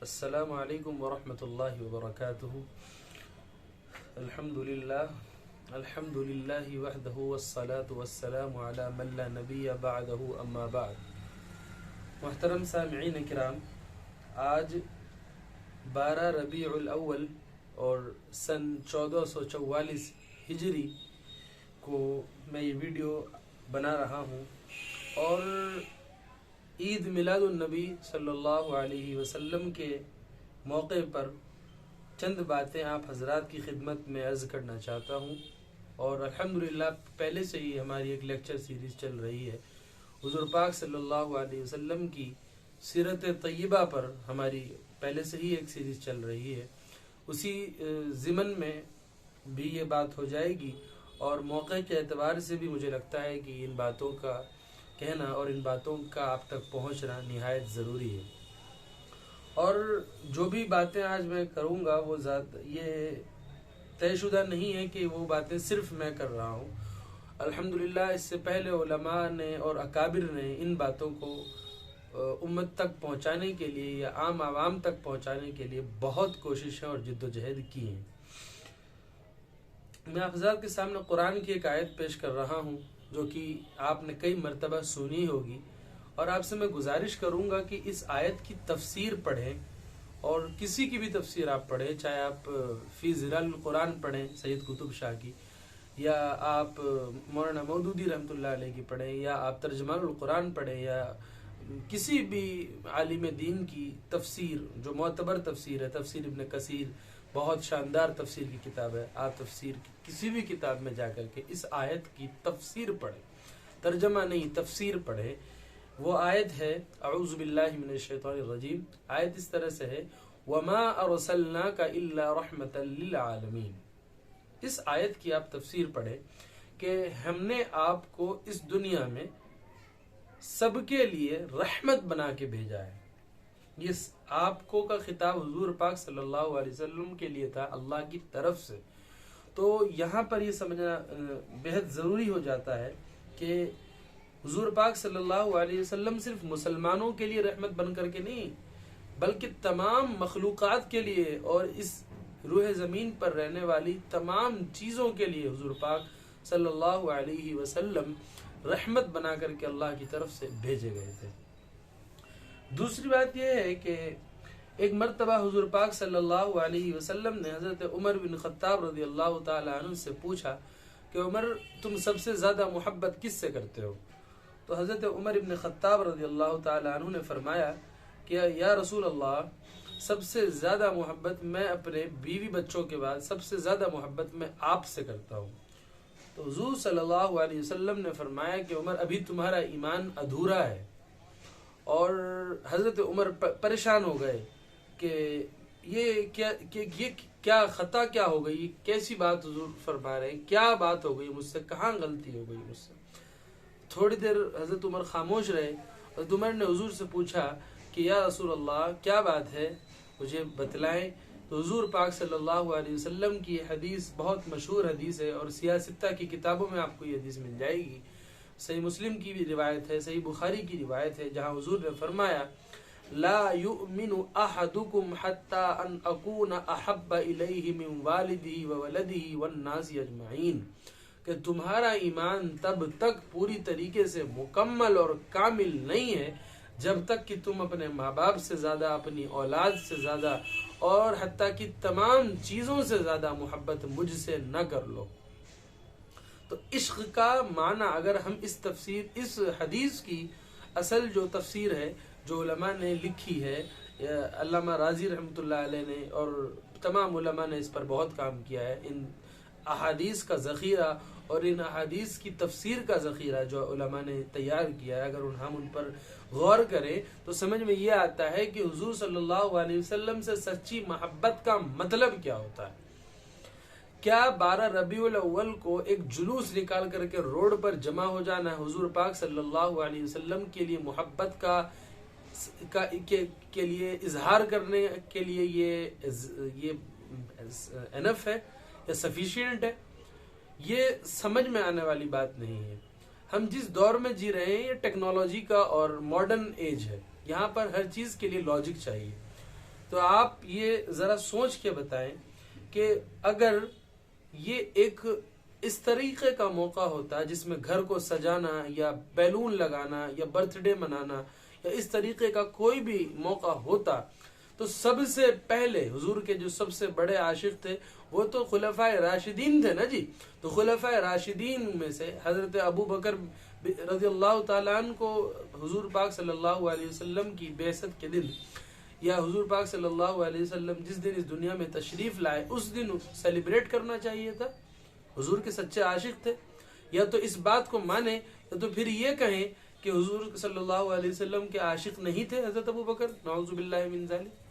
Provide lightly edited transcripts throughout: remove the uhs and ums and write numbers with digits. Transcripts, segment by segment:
السلام علیکم ورحمۃ اللہ وبرکاتہ. الحمد للہ وحدہ والصلاة والسلام علی من لا نبی بعدہ اما بعد. محترم سامعین کرام، آج 12 ربیع الاول اور سن 1444 ہجری کو میں یہ ویڈیو بنا رہا ہوں، اور عید میلاد النبی صلی اللہ علیہ وسلم کے موقع پر چند باتیں آپ حضرات کی خدمت میں عرض کرنا چاہتا ہوں. اور الحمدللہ پہلے سے ہی ہماری ایک لیکچر سیریز چل رہی ہے حضور پاک صلی اللہ علیہ وسلم کی سیرت طیبہ پر، ہماری پہلے سے ہی ایک سیریز چل رہی ہے. اسی ضمن میں بھی یہ بات ہو جائے گی، اور موقع کے اعتبار سے بھی مجھے لگتا ہے کہ ان باتوں کا کہنا اور ان باتوں کا آپ تک پہنچنا نہایت ضروری ہے. اور جو بھی باتیں آج میں کروں گا وہ یہ طے شدہ نہیں ہے کہ وہ باتیں صرف میں کر رہا ہوں. الحمدللہ اس سے پہلے علماء نے اور اکابر نے ان باتوں کو امت تک پہنچانے کے لیے یا عام عوام تک پہنچانے کے لیے بہت کوششیں اور جد و جہد کی ہیں. میں آپ حضرات کے سامنے قرآن کی ایک آیت پیش کر رہا ہوں جو کہ آپ نے کئی مرتبہ سنی ہوگی، اور آپ سے میں گزارش کروں گا کہ اس آیت کی تفسیر پڑھیں، اور کسی کی بھی تفسیر آپ پڑھیں، چاہے آپ فی ظلال القرآن پڑھیں سید قطب شاہ کی، یا آپ مولانا مودودی رحمۃ اللہ علیہ کی پڑھیں، یا آپ ترجمان القرآن پڑھیں، یا کسی بھی عالم دین کی تفسیر جو معتبر تفسیر ہے. تفسیر ابن کثیر بہت شاندار تفسیر کی کتاب ہے، آپ تفسیر کی کسی بھی کتاب میں جا کر کے اس آیت کی تفسیر پڑھیں، ترجمہ نہیں تفسیر پڑھیں. وہ آیت ہے اعوذ باللہ من الشیطان الرجیم. آیت اس طرح سے ہے وَمَا أَرْسَلْنَاكَ إِلَّا رَحْمَةً لِّلْعَالَمِينَ. اس آیت کی آپ تفسیر پڑھیں کہ ہم نے آپ کو اس دنیا میں سب کے لیے رحمت بنا کے بھیجا ہے. یہ آپ کو کا خطاب حضور پاک صلی اللہ علیہ وسلم کے لیے تھا اللہ کی طرف سے. تو یہاں پر یہ سمجھنا بہت ضروری ہو جاتا ہے کہ حضور پاک صلی اللہ علیہ وسلم صرف مسلمانوں کے لیے رحمت بن کر کے نہیں، بلکہ تمام مخلوقات کے لیے اور اس روح زمین پر رہنے والی تمام چیزوں کے لیے حضور پاک صلی اللہ علیہ وسلم رحمت بنا کر کے اللہ کی طرف سے بھیجے گئے تھے. دوسری بات یہ ہے کہ ایک مرتبہ حضور پاک صلی اللہ علیہ وسلم نے حضرت عمر بن خطاب رضی اللہ تعالی عنہ سے پوچھا کہ عمر تم سب سے زیادہ محبت کس سے کرتے ہو؟ تو حضرت عمر بن خطاب رضی اللہ تعالی عنہ نے فرمایا کہ یا رسول اللہ، سب سے زیادہ محبت میں اپنے بیوی بچوں کے بعد سب سے زیادہ محبت میں آپ سے کرتا ہوں. تو حضور صلی اللہ علیہ وسلم نے فرمایا کہ عمر ابھی تمہارا ایمان ادھورا ہے. اور حضرت عمر پریشان ہو گئے کہ یہ کیا خطا کیا ہو گئی، کیسی بات حضور فرما رہے ہیں، کیا بات ہو گئی مجھ سے، کہاں غلطی ہو گئی مجھ سے. تھوڑی دیر حضرت عمر خاموش رہے. حضرت عمر نے حضور سے پوچھا کہ یا رسول اللہ کیا بات ہے، مجھے بتلائیں. تو حضور پاک صلی اللہ علیہ وسلم کی یہ حدیث بہت مشہور حدیث ہے، اور سیاہ ستہ کی کتابوں میں آپ کو یہ حدیث مل جائے گی. صحیح مسلم کی بھی روایت ہے، صحیح بخاری کی روایت ہے، جہاں حضور نے فرمایا لا یؤمن احدکم حتی ان اکون احب الیہ من والدہ وولدہ والناس اجمعین، کہ تمہارا ایمان تب تک پوری طریقے سے مکمل اور کامل نہیں ہے جب تک کہ تم اپنے ماں باپ سے زیادہ، اپنی اولاد سے زیادہ، اور حتیٰ کہ تمام چیزوں سے زیادہ محبت مجھ سے نہ کر لو. تو عشق کا معنی اگر ہم اس حدیث کی اصل جو تفسیر ہے جو علماء نے لکھی ہے، علامہ راضی رحمۃ اللہ علیہ نے اور تمام علماء نے اس پر بہت کام کیا ہے، ان احادیث کا ذخیرہ اور ان احادیث کی تفسیر کا ذخیرہ جو علماء نے تیار کیا ہے، اگر ہم ان پر غور کریں تو سمجھ میں یہ آتا ہے کہ حضور صلی اللہ علیہ وسلم سے سچی محبت کا مطلب کیا ہوتا ہے. کیا 12 ربیع الاول کو ایک جلوس نکال کر کے روڈ پر جمع ہو جانا ہے حضور پاک صلی اللہ علیہ وسلم کے لیے محبت کے لیے اظہار کرنے کے لیے یہ انف ہے یا سفیشینٹ ہے؟ یہ سمجھ میں آنے والی بات نہیں ہے. ہم جس دور میں جی رہے ہیں یہ ٹیکنالوجی کا اور ماڈرن ایج ہے، یہاں پر ہر چیز کے لیے لاجک چاہیے. تو آپ یہ ذرا سوچ کے بتائیں کہ اگر یہ ایک اس طریقے کا موقع ہوتا جس میں گھر کو سجانا یا بیلون لگانا یا برتھ ڈے منانا یا اس طریقے کا کوئی بھی موقع ہوتا تو سب سے پہلے حضور کے جو سب سے بڑے عاشق تھے وہ تو خلفائے راشدین تھے نا جی. تو خلفائے راشدین میں سے حضرت ابو بکر رضی اللہ تعالیٰ عنہ کو حضور پاک صلی اللہ علیہ وسلم کی بعثت کے دن یا حضور پاک صلی اللہ علیہ وسلم جس دن اس دنیا میں تشریف لائے اس دن سیلیبریٹ کرنا چاہیے تھا. حضور کے سچے عاشق تھے. یا تو اس بات کو مانیں یا تو پھر یہ کہیں کہ حضور صلی اللہ علیہ وسلم کے عاشق نہیں تھے حضرت ابو بکر، نعوذ باللہ من ذالک.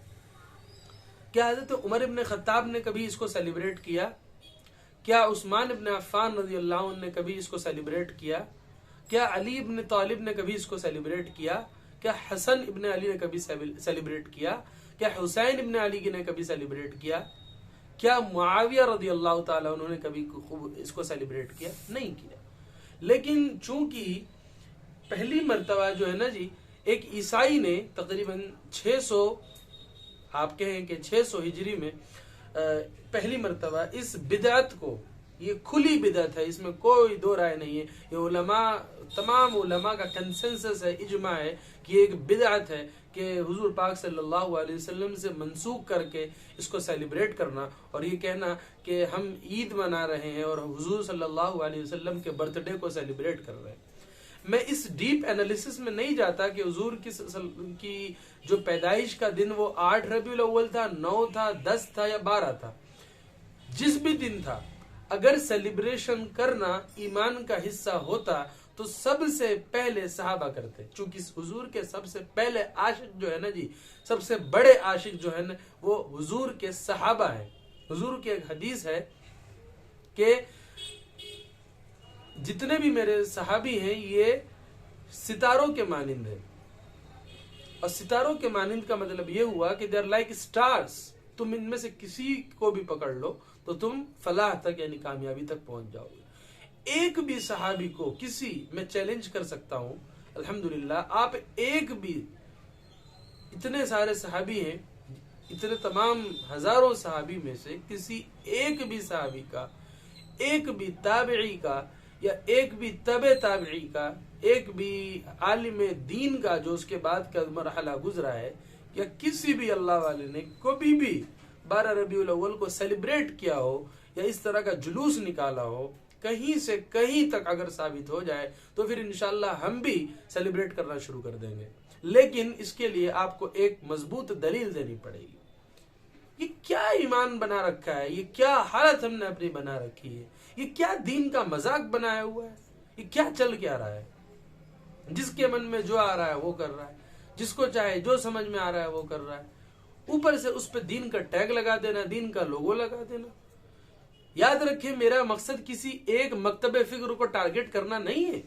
کیا حضرت عمر ابن خطاب نے کبھی اس کو سیلیبریٹ کیا؟ کیا عثمان ابن عفان رضی اللہ عنہ نے کبھی اس کو سیلیبریٹ کیا؟ کیا علی ابن طالب نے کبھی اس کو سیلیبریٹ کیا؟ کیا حسن ابن علی نے کبھی سیلیبریٹ کیا؟ کیا حسین ابن علی نے کبھی سیلیبریٹ کیا؟ کیا معاویہ رضی اللہ تعالیٰ انہوں نے کبھی اس کو سیلیبریٹ کیا؟ نہیں کیا. لیکن چونکہ پہلی مرتبہ جو ہے نا جی ایک عیسائی نے تقریباً 600 آپ کہیں کہ 600 ہجری میں پہلی مرتبہ اس بدعت کو، یہ کھلی بدعت ہے، اس میں کوئی دو رائے نہیں ہے، یہ علماء تمام علماء کا کنسنسس ہے، اجماع ہے کہ یہ ایک بدعت ہے کہ حضور پاک صلی اللہ علیہ وسلم سے منسوخ کر کے اس کو سیلیبریٹ کرنا اور یہ کہنا کہ ہم عید منا رہے ہیں اور حضور صلی اللہ علیہ وسلم کے برتھ ڈے کو سیلیبریٹ کر رہے ہیں. میں اس ڈیپ انالیسس میں نہیں جاتا کہ حضور کی جو پیدائش کا دن وہ 8 ربیع الاول تھا، 9 تھا، 10 تھا یا 12 تھا. جس بھی دن تھا اگر سیلیبریشن کرنا ایمان کا حصہ ہوتا تو سب سے پہلے صحابہ کرتے. چونکہ حضور کے سب سے پہلے عاشق جو ہے نا جی، سب سے بڑے عاشق جو ہے نا وہ حضور کے صحابہ ہیں. حضور کی ایک حدیث ہے کہ جتنے بھی میرے صحابی ہیں یہ ستاروں کے مانند ہیں. اور ستاروں کے مانند کا مطلب یہ ہوا کہ they are like stars. تم ان میں سے کسی کو بھی پکڑ لو تو تم فلاح تک یعنی کامیابی تک پہنچ جاؤ گے. ایک بھی صحابی کو کسی میں چیلنج کر سکتا ہوں الحمدللہ، آپ ایک بھی، اتنے سارے صحابی ہیں، اتنے تمام ہزاروں صحابی میں سے کسی ایک بھی صحابی کا، ایک بھی تابعی کا یا ایک بھی تبع تابعی کا، ایک بھی عالم دین کا جو اس کے بعد کا مرحلہ گزرا ہے یا کسی بھی اللہ والے نے کبھی بھی 12 ربیع الاول کو سیلیبریٹ کیا ہو یا اس طرح کا جلوس نکالا ہو، کہیں سے کہیں تک اگر ثابت ہو جائے تو پھر انشاءاللہ ہم بھی سیلیبریٹ کرنا شروع کر دیں گے. لیکن اس کے لیے آپ کو ایک مضبوط دلیل دینی پڑے گی. یہ کیا ایمان بنا رکھا ہے، یہ کیا حالت ہم نے اپنی بنا رکھی ہے، یہ کیا دین کا مذاق بنایا ہوا ہے، یہ کیا چل کیا رہا ہے. جس کے من میں جو آ رہا ہے وہ کر رہا ہے، جس کو چاہے جو سمجھ میں آ رہا ہے وہ کر رہا ہے. اوپر سے اس پہ دین کا ٹیگ لگا دینا، دین کا لوگو لگا دینا. یاد رکھیں میرا مقصد کسی ایک مکتب فکر کو ٹارگٹ کرنا نہیں ہے.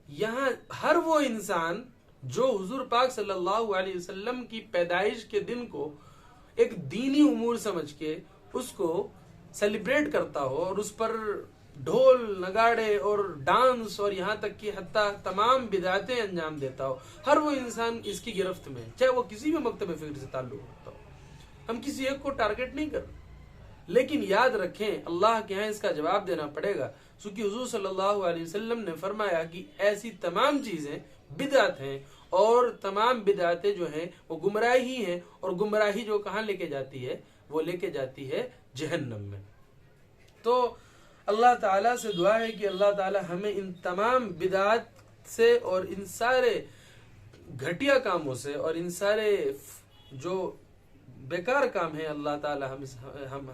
یہاں ہر وہ انسان جو حضور پاک صلی اللہ علیہ وسلم کی پیدائش کے دن کو ایک دینی امور سمجھ کے اس کو سیلیبریٹ کرتا ہو اور اس پر ڈھول نگاڑے اور ڈانس اور یہاں تک کہ حتیٰ تمام بدعتیں انجام دیتا ہو، ہر وہ انسان اس کی گرفت میں، چاہے وہ کسی بھی مکتب فکر سے تعلق رکھتا ہو. ہم کسی ایک کو ٹارگٹ نہیں کر، لیکن یاد رکھیں اللہ کے ہاں اس کا جواب دینا پڑے گا. کیونکہ حضور صلی اللہ علیہ وسلم نے فرمایا کہ ایسی تمام چیزیں بدعت ہیں اور تمام بدعتیں جو ہیں وہ گمراہی ہیں، اور گمراہی جو کہاں لے کے جاتی ہے، وہ لے کے جاتی ہے جہنم میں. تو اللہ تعالیٰ سے دعا ہے کہ اللہ تعالیٰ ہمیں ان تمام بدعات سے اور ان سارے گھٹیا کاموں سے اور ان سارے جو بیکار کام ہیں اللہ تعالیٰ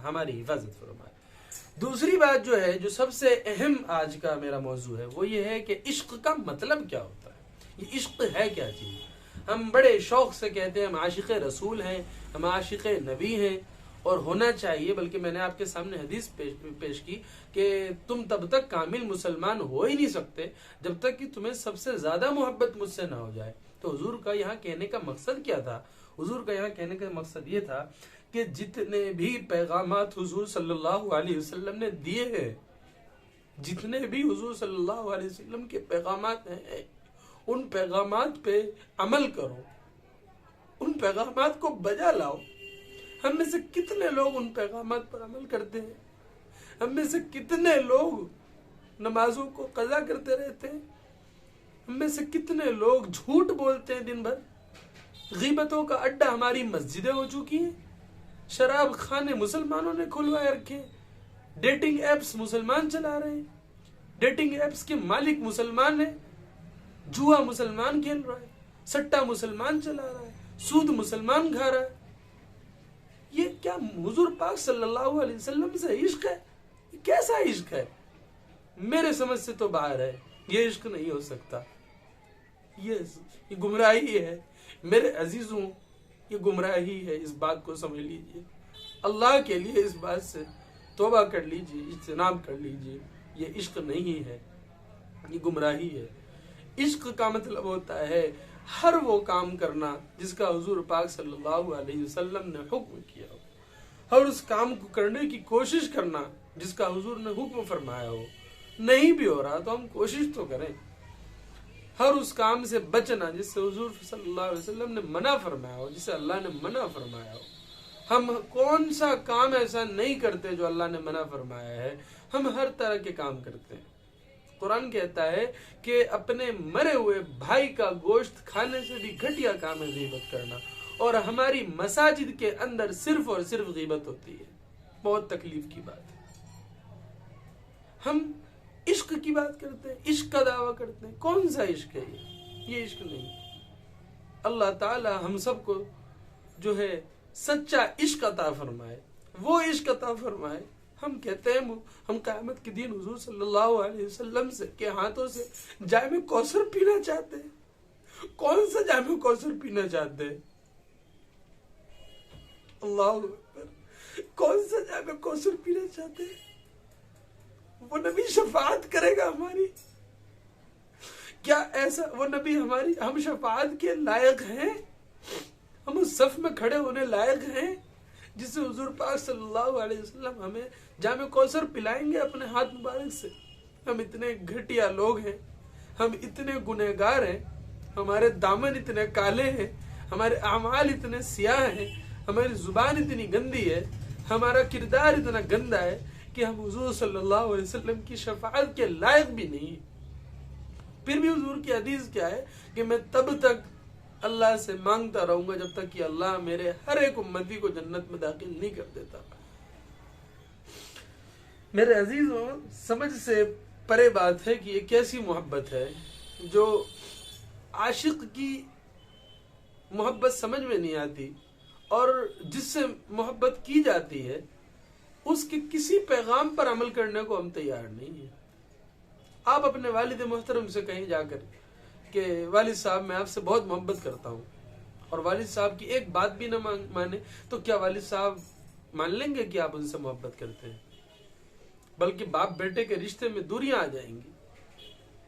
ہماری حفاظت فرمائے. دوسری بات جو ہے جو سب سے اہم آج کا میرا موضوع ہے وہ یہ ہے کہ عشق کا مطلب کیا ہوتا ہے. یہ عشق ہے کیا چیز؟ ہم بڑے شوق سے کہتے ہیں ہم عاشق رسول ہیں، ہم عاشق نبی ہیں اور ہونا چاہیے، بلکہ میں نے آپ کے سامنے حدیث پیش کی کہ تم تب تک کامل مسلمان ہو ہی نہیں سکتے جب تک کہ تمہیں سب سے زیادہ محبت مجھ سے نہ ہو جائے. تو حضور کا یہاں کہنے کا مقصد کیا تھا؟ حضور کا یہاں کہنے کا مقصد یہ تھا کہ جتنے بھی پیغامات حضور صلی اللہ علیہ وسلم نے دیے ہیں، جتنے بھی حضور صلی اللہ علیہ وسلم کے پیغامات ہیں، ان پیغامات پہ عمل کرو، ان پیغامات کو بجا لاؤ۔ ہم میں سے کتنے لوگ ان پیغامات پر عمل کرتے ہیں؟ ہم میں سے کتنے لوگ نمازوں کو قضا کرتے رہتے ہیں؟ ہم میں سے کتنے لوگ جھوٹ بولتے ہیں دن بھر؟ غیبتوں کا اڈا ہماری مسجدیں ہو چکی ہیں، شراب خانے مسلمانوں نے کھلوائے رکھے، ڈیٹنگ ایپس مسلمان چلا رہے ہیں، ڈیٹنگ ایپس کے مالک مسلمان ہیں، جوا مسلمان کھیل رہا ہے، سٹا مسلمان چلا رہا ہے، سود مسلمان کھا رہا ہے۔ یہ کیا حضور پاک صلی اللہ علیہ وسلم سے عشق ہے؟ یہ کیسا عشق ہے؟ میرے سمجھ سے تو باہر ہے، یہ عشق نہیں ہو سکتا، یہ گمراہی ہے میرے عزیزوں، یہ گمراہی ہے، اس بات کو سمجھ لیجئے۔ اللہ کے لیے اس بات سے توبہ کر لیجئے، اجتناب کر لیجئے، یہ عشق نہیں ہے، یہ گمراہی ہے۔ عشق کا مطلب ہوتا ہے ہر وہ کام کرنا جس کا حضور پاک صلی اللہ علیہ وسلم نے حکم کیا ہو، ہر اس کام کو کرنے کی کوشش کرنا جس کا حضور نے حکم فرمایا ہو۔ نہیں بھی ہو رہا تو ہم کوشش تو کریں۔ ہر اس کام سے بچنا جس سے حضور صلی اللہ علیہ وسلم نے منع فرمایا ہو، جسے اللہ نے منع فرمایا ہو۔ ہم کون سا کام ایسا نہیں کرتے جو اللہ نے منع فرمایا ہے؟ ہم ہر طرح کے کام کرتے ہیں۔ قرآن کہتا ہے کہ اپنے مرے ہوئے بھائی کا گوشت کھانے سے بھی گھٹیا کام ہے غیبت کرنا، اور ہماری مساجد کے اندر صرف اور صرف غیبت ہوتی ہے۔ بہت تکلیف کی بات ہے۔ ہم عشق کی بات کرتے ہیں، عشق کا دعویٰ کرتے ہیں۔ کون سا عشق ہے یہ عشق نہیں۔ اللہ تعالی ہم سب کو جو ہے سچا عشق عطا فرمائے، وہ عشق عطا فرمائے۔ ہم کہتے ہیں ہم قیامت کے دن حضور صلی اللہ علیہ وسلم کے ہاتھوں سے جام کوثر پینا چاہتے ہیں۔ کون سا جام کوثر پینا چاہتے ہیں؟ اللہ اکبر، کون سا جام کوثر پینا چاہتے ہیں؟ وہ نبی شفاعت کرے گا ہماری؟ کیا ایسا وہ نبی ہم شفاعت کے لائق ہیں؟ ہم اس صف میں کھڑے ہونے لائق ہیں جس سے حضور پاک صلی اللہ علیہ وسلم ہمیں جام کوثر پلائیں گے اپنے ہاتھ مبارک سے؟ ہم اتنے گھٹیا لوگ ہیں، ہم اتنے گنہگار ہیں، ہمارے دامن اتنے کالے ہیں، ہمارے اعمال اتنے سیاہ ہیں، ہماری زبان اتنی گندی ہے، ہمارا کردار اتنا گندا ہے کہ ہم حضور صلی اللہ علیہ وسلم کی شفاعت کے لائق بھی نہیں۔ پھر بھی حضور کی حدیث کیا ہے کہ میں تب تک اللہ سے مانگتا رہوں گا جب تک کہ اللہ میرے ہر ایک امتی کو جنت میں داخل نہیں کر دیتا۔ میرے عزیزوں، سمجھ سے پرے بات ہے کہ یہ کیسی محبت ہے جو عاشق کی محبت سمجھ میں نہیں آتی، اور جس سے محبت کی جاتی ہے اس کے کسی پیغام پر عمل کرنے کو ہم تیار نہیں ہیں۔ آپ اپنے والد محترم سے کہیں جا کر کہ والد صاحب میں آپ سے بہت محبت کرتا ہوں، اور والد صاحب کی ایک بات بھی نہ مانے تو کیا والد صاحب مان لیں گے کہ آپ ان سے محبت کرتے ہیں؟ بلکہ باپ بیٹے کے رشتے میں دوریاں آ جائیں گی۔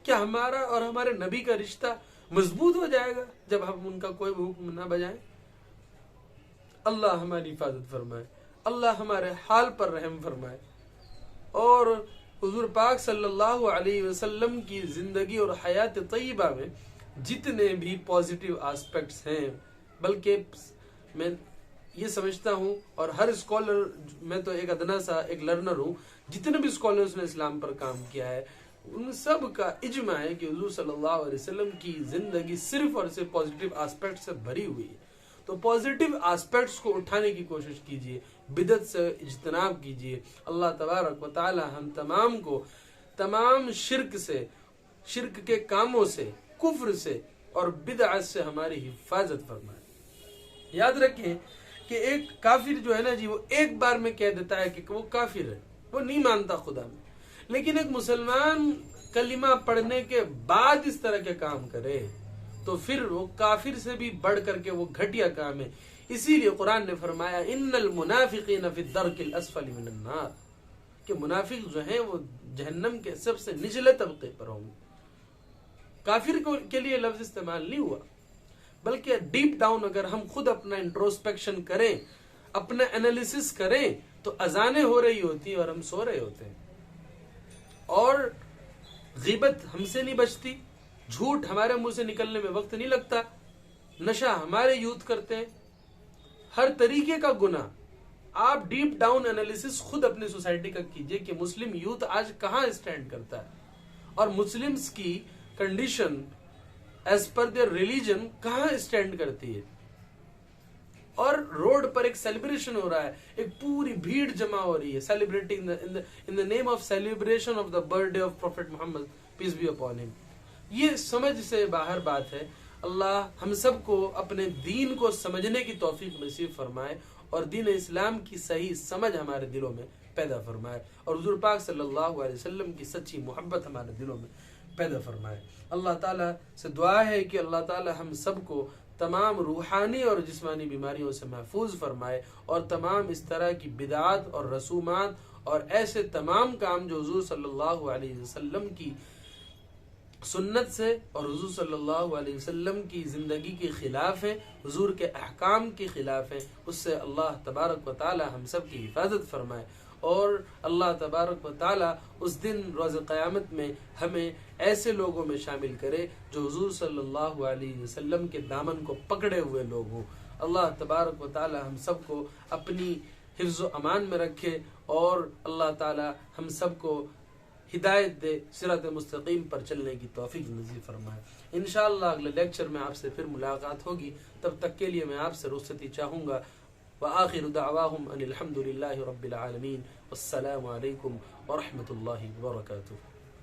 کیا ہمارا اور ہمارے نبی کا رشتہ مضبوط ہو جائے گا جب ہم ان کا کوئی حکم نہ بجائیں؟ اللہ ہماری حفاظت فرمائے، اللہ ہمارے حال پر رحم فرمائے، اور حضور پاک صلی اللہ علیہ وسلم کی زندگی اور حیات طیبہ میں جتنے بھی پازیٹیو آسپیکٹس ہیں، بلکہ میں یہ سمجھتا ہوں، اور ہر اسکالر، میں تو ایک ادنا سا ایک لرنر ہوں، جتنے بھی اسکالرز نے اسلام پر کام کیا ہے ان سب کا اجماع ہے کہ حضور صلی اللہ علیہ وسلم کی زندگی صرف اور صرف پازیٹیو آسپیکٹ سے بھری ہوئی ہے۔ تو پازیٹیو آسپیکٹس کو اٹھانے کی کوشش کیجئے، بدعت سے اجتناب کیجئے۔ اللہ تبارک و تعالی ہم تمام کو تمام شرک سے، شرک کے کاموں سے، کفر سے اور بدعت سے ہماری حفاظت فرمائے۔ یاد رکھیں کہ ایک کافر جو ہے نا جی، وہ ایک بار میں کہہ دیتا ہے کہ وہ کافر ہے، وہ نہیں مانتا خدا میں، لیکن ایک مسلمان کلمہ پڑھنے کے بعد اس طرح کے کام کرے تو پھر وہ کافر سے بھی بڑھ کر کے وہ گھٹیا کام ہے۔ اسی لیے قرآن نے فرمایا ان المنافقین فی الدرک الاسفل من النار، کہ منافق جو ہیں وہ جہنم کے سب سے نچلے طبقے پر ہوں گے۔ کافر کے لیے لفظ استعمال نہیں ہوا، بلکہ ڈیپ ڈاؤن اگر ہم خود اپنا انٹروسپیکشن کریں، اپنا انالیسس کریں، تو اذانیں ہو رہی ہوتی ہیں اور ہم سو رہے ہوتے ہیں، اور غیبت ہم سے نہیں بچتی، جھوٹ ہمارے منہ سے نکلنے میں وقت نہیں لگتا، نشہ ہمارے یوتھ کرتے ہیں، ہر طریقے کا گناہ. آپ ڈیپ ڈاؤن انالیسس خود اپنی سوسائٹی کا کیجئے کہ مسلم یوتھ آج کہاں اسٹینڈ کرتا ہے اور مسلمز کی condition as per their religion کہاں اسٹینڈ کرتی ہے. اور روڈ پر ایک سیلیبریشن ہو رہا ہے, ایک پوری بھیڑ جمع ہو رہی ہے, celebrating in the name of celebration of the birthday of Prophet Muhammad, peace be upon him. یہ سمجھ سے باہر بات ہے. اللہ ہم سب کو اپنے دین کو سمجھنے کی توفیق نصیب فرمائے اور دین اسلام کی صحیح سمجھ ہمارے دلوں میں پیدا فرمائے اور حضور پاک صلی اللہ علیہ وسلم کی سچی محبت ہمارے دلوں میں پیدا فرمائے. اللہ تعالیٰ سے دعا ہے کہ اللہ تعالیٰ ہم سب کو تمام روحانی اور جسمانی بیماریوں سے محفوظ فرمائے اور تمام اس طرح کی بدعات اور رسومات اور ایسے تمام کام جو حضور صلی اللہ علیہ وسلم کی سنت سے اور حضور صلی اللہ علیہ وسلم کی زندگی کے خلاف ہیں, حضور کے احکام کے خلاف ہیں, اس سے اللہ تبارک و تعالی ہم سب کی حفاظت فرمائے. اور اللہ تبارک و تعالی اس دن روز قیامت میں ہمیں ایسے لوگوں میں شامل کرے جو حضور صلی اللہ علیہ وسلم کے دامن کو پکڑے ہوئے لوگ ہوں. اللہ تبارک و تعالی ہم سب کو اپنی حفظ و امان میں رکھے اور اللہ تعالی ہم سب کو ہدایت دے, صراط مستقیم پر چلنے کی توفیق نصیب فرمائے. انشاءاللہ اگلے لیکچر میں آپ سے پھر ملاقات ہوگی. تب تک کے لیے میں آپ سے رخصتی چاہوں گا. وآخر دعواهم ان الحمد للہ رب العالمین. والسلام علیکم ورحمۃ اللہ وبرکاتہ.